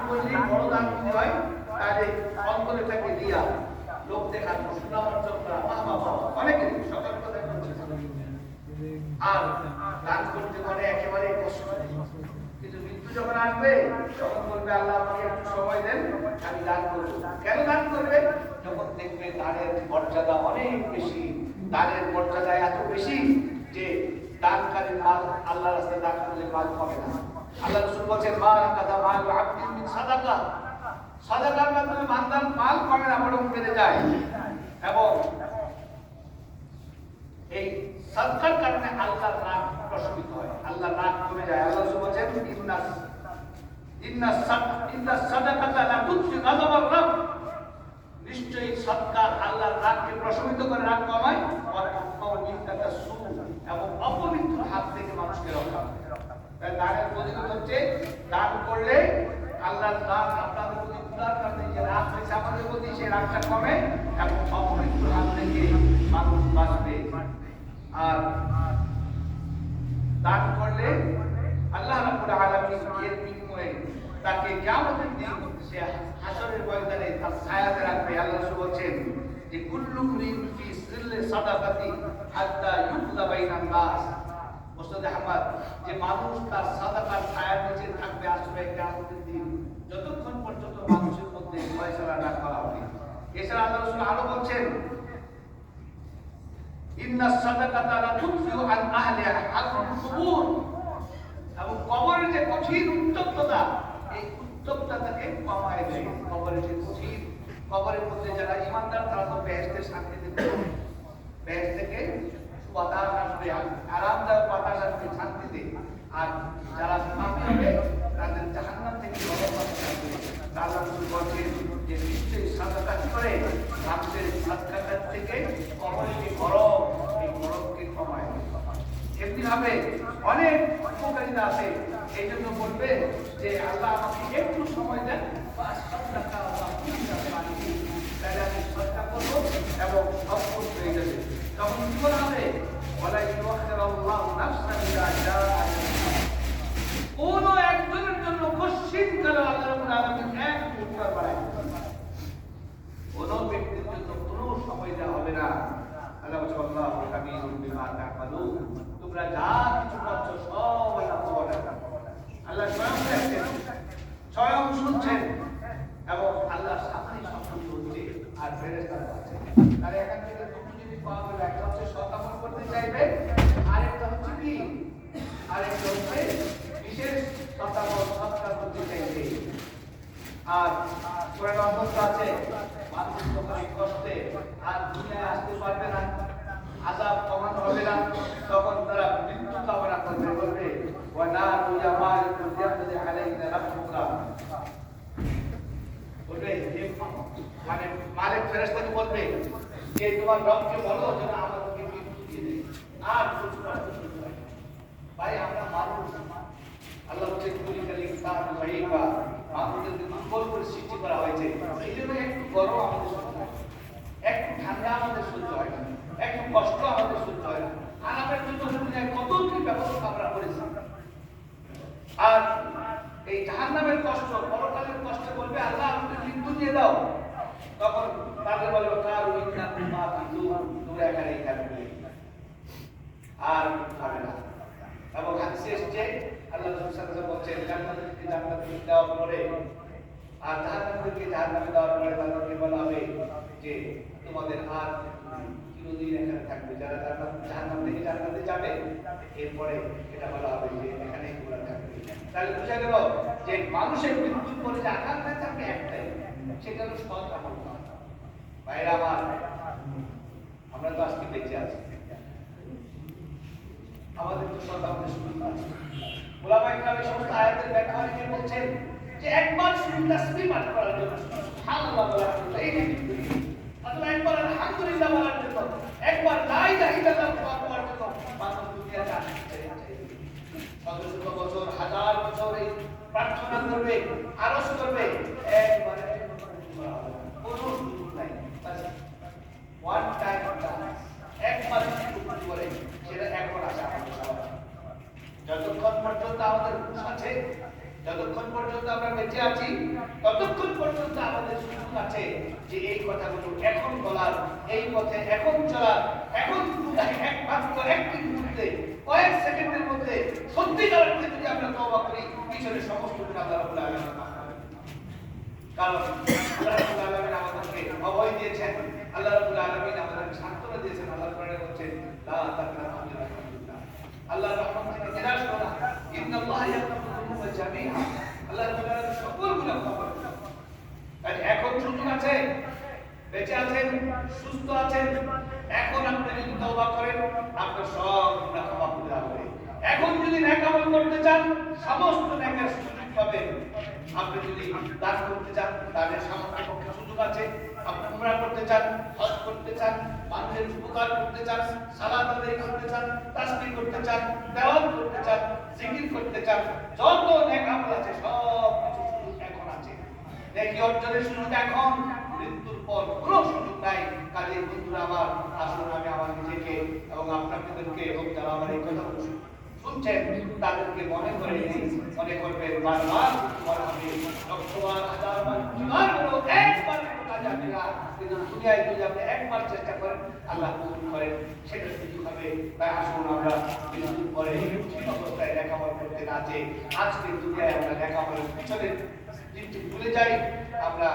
করলে বড় দান যদি হয় তাহলে অন্তরে থাকে দিয়া লোক দেখার সুনামর্জন করা মা বাবা অনেকে সকল কথা করছে। আর দান করতে মানে একেবারে কষ্ট, কিন্তু মৃত্যু যখন আসবে তখন বলবে আল্লাহ আমাকে একটু সময় দেন, আমি দান করবো। কেন দান করবে? যখন দেখবে দানের মর্যাদা অনেক বেশি, দানের মর্যাদা এত বেশি যে দানকারীর মাল আল্লাহর রাস্তায় দান করলে মাল কমে না। আল্লাহ রাসূল বলেন মা রাকাদা মাল আবদিন মিন সাদাকা, সাদাকার মাধ্যমে বান্দার মাল কমে না বরং বেড়ে যায়। এবং এই সাদকার কারণে আল্লাহর রাগ প্রশমিত হয়, আল্লাহর রাগ কমে যায়। আল্লাহ রাসূল বলেন ইন্নাস সাদাকাতা লা তুতফি গাযাবার রাব, নিশ্চয়ই সাদকা আল্লাহর রাগকে প্রশমিত করে, রাগ কমায়, এবং অপবিত্র হাত থেকে মানুষকে রক্ষা করে। তাই দানের ফজিলত হচ্ছে দান করলে আল্লাহর রাগ আপনাদের প্রতি উদার কারণে যে রাগ হয়েছে আমাদের প্রতি সেই রাগটা কমে এবং অপবিত্র হাত থেকে মানুষ বাঁচবে। আর দান করলে আল্লাহ রাব্বুল আলামিন এর বিনিময়ে তাকে কিয়ামতের দিন সে হাশরের ময়দানে তার ছায়াতে রাখবে। আল্লাহ রাসূল বলেন যে কুল্লু মুরিন ফি সিররি সাদাকাতি হাত্তা ইউকদা বাইনান নাস, মুসনাদ আহমদ, যে মানুষ তার সাদাকার ছায়ার নিচে থাকবে আসবে কিয়ামতের দিন যতক্ষণ পর্যন্ত মানুষের মধ্যে ফয়সালা না করা হবে। এছাড়া আল্লাহ রাসূল আরো বলেন ইন্নাস সাদাকাতা লা তুতফিউ আন আহলিহা হারুল কুবুর, এবং কবরের যে কঠিন উত্তপ্ততা, এই উত্তপ্ততাকে কমায় দেয়। কবরের যে কঠিন, কবরের মধ্যে যারা ইমানদার তারা তো বেহেশতের শান্তিতে থাকবে, বেহেশত থেকে বাতাস আসবে, আরামদায়ক বাতাস আসবে শান্তিতে। আর যারা পাপী হবে তাদের জাহান্নাম থেকে গরম বাতাস আসবে। আল্লাহ রাসূল বলেন যে নিশ্চয়ই সাদাকা করে মানুষের সাদকার থেকে কবরের যে গরম, এই গরমকে কমায়। এমনি ভাবে অনেক উপকারিতা আছে। এই জন্য বলবে যে আল্লাহ আমাকে একটু সময় দেন, তাহলে আমি সৎকা করবো এবং সফল হয়ে যাবে। তখন কি বলা হবে? কোন একজনের জন্য কশিন কালে আল্লাহ রাব্বুল আলামিন এক মুহূর্ত বাড়ায়, কোন ব্যক্তির জন্য কোনো সময় দেওয়া হবে না। আল্লাহ সাল্লাল্লাহু আলাইহি বিমা তা'মালুন, তোমরা যা কিছু করছো সব আল্লাহ খবর রাখেন। আল্লাহ স্বয়ং দেখছেন, স্বয়ং শুনছেন, এবং আল্লাহর সামনে সব কিছু হচ্ছে আর ফেরেশতারা আছে। আর এখান থেকে দুটো জিনিস পাওয়া গেল, একটা হচ্ছে সৎআমল করতে চাইবে, আরেকটা হচ্ছে কি, আরেকটা হচ্ছে বিশেষ সৎআমল সৎকার করতে চাইবে। আর কোরআন অন্তত আছে মানুষ যখন কষ্টে আর দুনিয়ায় আসতে পারবে না, আযাব কমানো হবে না, তখন তারা মৃত্যু কামনা করবে, বলবে ওয়া নাতু ইয়া মালিকুল ইয়াকদি আলাইনা রাব্বুকা, বলবে মানে মালিক ফেরেশতাকে বলবে যে তোমার রবকে বলো যেন আমাদেরকে মৃত্যু দিয়ে দেয় আর কিছু কষ্ট শুরু হয়। ভাই আমরা মানুষ, আল্লাহ বলছে কুলিকাল ইনসানু যায়ীফা, মানুষদেরকে দুর্বল করে সৃষ্টি করা হয়েছে। এই জন্য একটু গরম আমাদের সহ্য হয়, একটু ঠান্ডা আমাদের সহ্য হয় না, একটু কষ্ট আমাদের সহ্য হয় না। আরামের জন্য দুনিয়ায় কত কি ব্যবস্থা আমরা করেছি। আর এই জাহান্নামের কষ্ট, পরকালের কষ্ট বলবে আল্লাহ আমাকে মৃত্যু দিয়ে দাও, তখন তাদের বলবে কার ইন্নাকুম মাকিতুন, তোমরা এখানেই থাকবে আর খাবে না। এবং হাদিসে এসেছে আল্লাহ রাসূল সাল্লাল্লাহু আলাইহি ওয়াসাল্লাম বলেন জান্নাতকে জান্নাতে দেওয়ার পরে আর জাহান্নামকে জাহান্নামে দেওয়ার পরে তাদেরকে বলা হবে যে তোমাদের আর চিরদিন এখানে থাকবে। যারা জাহান্নাম থেকে জান্নাতে যাবে এরপরে এটা বলা হবে যে এখানেই তোমরা থাকবে। তাহলে বোঝা গেল যে মানুষের মৃত্যুর পরে যে আকাঙ্ক্ষা থাকবে একটাই, সেটা হলো সৎ আমল। ভাইরা আমার, আমরা তো আজকে বেঁচে আছি, আমাদের তো সৎ আমলের সুবিধা আছে। ওলামায়ে কেরাম এই সমস্ত আয়াতের ব্যাখ্যা লিখে বলছেন যে একবার শুধু তাসবিহ পাঠ করার জন্য, সুবহানাল্লাহ বলার জন্য, এই অথবা একবার আলহামদুলিল্লাহ বলার জন্য, একবার লা ইলাহা ইল্লাল্লাহ বলার জন্য মানুষ দুনিয়াতে আসছে। শত শত বছর, হাজার বছর এই প্রার্থনা করবে, আরজ করবে, একবারে কোনো সুযোগ নাই। ওয়ান টাইম একবার শুরু করে সেটা এখন আসে আমাদের সবার। যতক্ষণ পর্যন্ত আমাদের হুঁশ আছে, যতক্ষণ পর্যন্ত আমরা বেঁচে আছি ততক্ষণ পর্যন্ত আমাদের সুযোগ আছে যে এই কথাগুলো এখন বলার, এই পথে এখন চলার, এখন একমাত্র একটি মুহূর্তে কয়েক সেকেন্ডের মধ্যে সত্যিকার অর্থে যদি আমরা তওবা করি, পিছনে সমস্ত গুনাহ আল্লাহ রাব্বুল আলামিন মাফ করে দিবেন। কারণ আল্লাহ রাব্বুল আলামিন আমাদেরকে অভয় দিয়েছেন, আল্লাহ রাব্বুল আলামিন আমাদেরকে সান্ত্বনা দিয়েছেন। আল্লাহ কোরআনে বলছেন, লা তাকনাতু মিন রাহমাতিল্লাহ, আল্লাহর রহমত থেকে নিরাশ হও না, ইন্নাল্লাহ ইয়াগফিরু যুনুবা জামিআ, আল্লাহ রাব্বুল আলামিন সকল গুনাহ ক্ষমা করে দেন। তাই এখন সুযোগ আছে, বেঁচে আছেন, সুস্থ আছেন, এখন আপনি যদি তওবা করেন আপনার সব গুনাহ ক্ষমা করে দেওয়া হবে। এখন যদি নেক আমল করতে চান সমস্ত নেকের সুযোগ পাবেন। আপনি যদি দান করতে চান তাহলে সামর্থ্যের পক্ষে সুযোগ আছে। আপনি উমরা করতে চান, হজ করতে চান, মানুষের উপকার করতে চান, সালাত আদায় করতে চান, তাসবিহ করতে চান, তেলাওয়াত করতে চান, জিকির করতে চান, যত নেক আমল আছে সব কিছু সুযোগ এখন আছে। নেকি অর্জনের সুযোগ এখন, মৃত্যুর পর কোনো সুযোগ নাই। কাজে বন্ধুরা আমার, আসুন আমি আমার নিজেকে এবং আপনাদেরকে এবং যারা আমার এই কথা শুনছেন তাদেরকে মনে করে দিই, মনে করবেন বারবার করা হবে, লক্ষবার হাজারবার কোটিবার হলো একবার কাজে আসবে না, কিন্তু দুনিয়ায় যদি আপনি একবার চেষ্টা করেন আল্লাহ কবুল করেন, সেটা সুযোগ হবে। তাই আসুন আমরা মৃত্যুর পরে ঠিক অবস্থায় লেখাপড়া করতে না যে আজকে দুনিয়ায় আমরা লেখাপড়ার পিছনে দিনটি ভুলে যাই। আমরা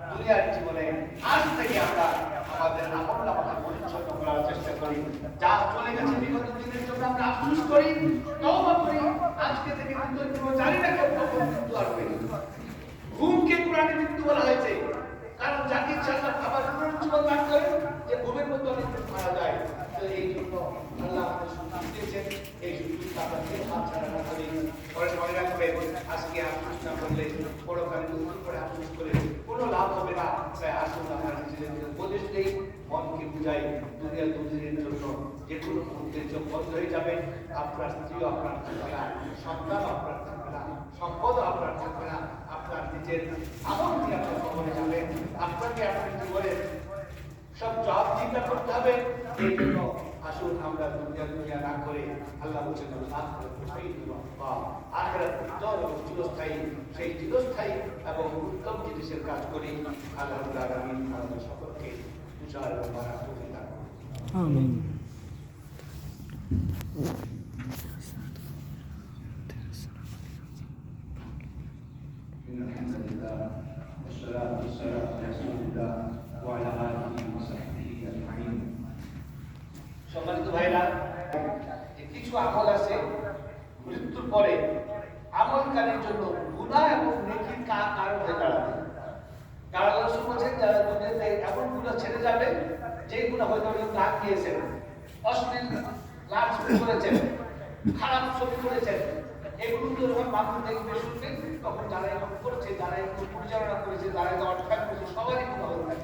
দুনিয়ার জীবনে আজ থেকে আমরা আমাদের আমল নামাকে পরিচ্ছন্ন করার চেষ্টা করি। যা চলে গেছে বিগত দিনের জন্য আমরা আফসোস করি, তওবা করি। আজকে থেকে কিন্তু জানি না কখন মৃত্যু আসবে। ঘুমকে কোরআনে মৃত্যু বলা হয়েছে, কারণ যাকে ইচ্ছা আল্লাহ খাবার জীবন দান করেন, যে ঘুমের মধ্যে অনেক মারা যায়। তো এই জন্য আল্লাহ আমাদের সুযোগ দিয়েছেন, এই সুযোগটা আমরা হাতছাড়া না করি। পরে মনে রাখবে আজকে আফসোস না করলে পরকালে দুঃখ করে আফসোস করে কোনো লাভ হবে না। তাই আসুন আমরা নিজেদের উপদেশ দেই, মনকে বুঝাই, দুনিয়ার দুদিনের জন্য যে কোনো মুহূর্তে চোখ বন্ধ হয়ে যাবে। আপনার স্ত্রীও আপনার থাকবে না, সন্তান আপনার থাকবে না, সম্পদ আপনার থাকবে না, আপনার নিজের আমল দিয়ে আপনার কবরে যাবে। আপনাকে আপনার জীবনের সব জবাব চিন্তা করতে হবে। এই জন্য আসুন আমরা দুনিয়া না করে আল্লাহ বলছেন আখিরাত উত্তম এবং চিরস্থায়ী, সেই চিরস্থায়ী এবং উত্তম জিনিসের কাজ করি। আল্লাহ রাব্বুল আলামিন আমাদের সকলকে বুঝার এবং মানার তৌফিক দান করুন। আমিন। সম্মানিত ভাইরা, কিছু আমল আছে মৃত্যুর পরে আমলকারীর জন্য গুনাহ এবং নেকির কারণ হয়ে দাঁড়াবে। কারণ রাসূল বলেছেন যারা দুনিয়াতে এমন গুনাহ ছেড়ে যাবে যে গুনাহ হয়তো আপনি দাগ দিয়েছেন, অশ্লীল নাচ করেছেন, খারাপ ছবি করেছেন, এগুলো তো যখন মানুষ দেখবে শুনবেন তখন যারা এমন করেছে, যারা এগুলো পরিচালনা করেছে, যারা এটা অর্থাৎ করেছে সবারই গুনাহ হবে,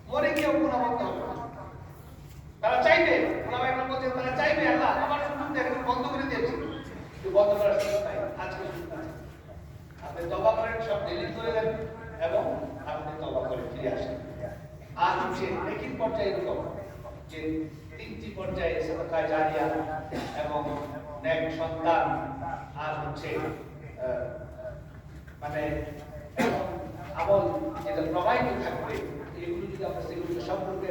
মরে গিয়েও গুনাহ করতে হবে। তারা চাইবে, ওলামা একরাম বলছেন তারা চাইবে আল্লাহ আমার সুযোগ একদম বন্ধ করে দিয়েছি, কিন্তু বন্ধ করার সুযোগ নাই, আজকে সুযোগ আছে। আপনি তওবা করেন, সব ডিলিট করে দেন এবং আপনি তওবা করে ফিরে আসেন। আর হচ্ছে নেকির পর্যায়ে এরকম যে তিনটি পর্যায়ে সাদাকা জারিয়া এবং নেক সন্তান আর হচ্ছে মানে আমল যেটা প্রবাহিত থাকবে, এগুলো যদি আমরা সেগুলো সম্পর্কে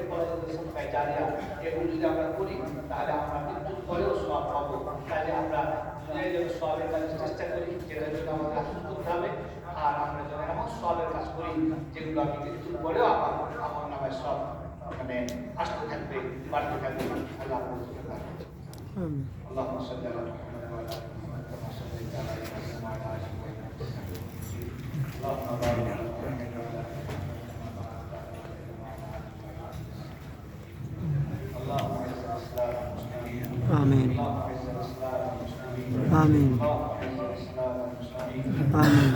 সাদাকা জারিয়া এগুলো যদি আমরা করি তাহলে আমরা মৃত্যুর পরেও সওয়াব পাবো। তাহলে আমরা দুনিয়ায় যেন সওয়াবের কাজে চেষ্টা করি, যেটার জন্য আমাদের আফসোস করতে হবে, আর আমরা যেন এমন সওয়াবের কাজ করি যেগুলো আমি মৃত্যুর পরেও আমার নামে সব মানে আসতে থাকবে, বাড়তে থাকবে। আল্লাহ اللهم صل على محمد وعلى ال محمد كما صليت على ابراهيم وعلى ال ابراهيم انك حميد مجيد. اللهم بارك على محمد وعلى ال محمد كما باركت على ابراهيم وعلى ال ابراهيم. اللهم اعز الاسلام والمسلمين. امين. اللهم اعز الاسلام والمسلمين. امين. اللهم اعز الاسلام والمسلمين. امين.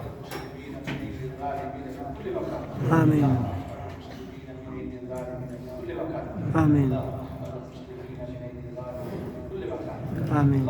المسلمين من دين الظالمين في كل مكان. امين. المسلمين من دين الظالمين في كل مكان. امين. آمين.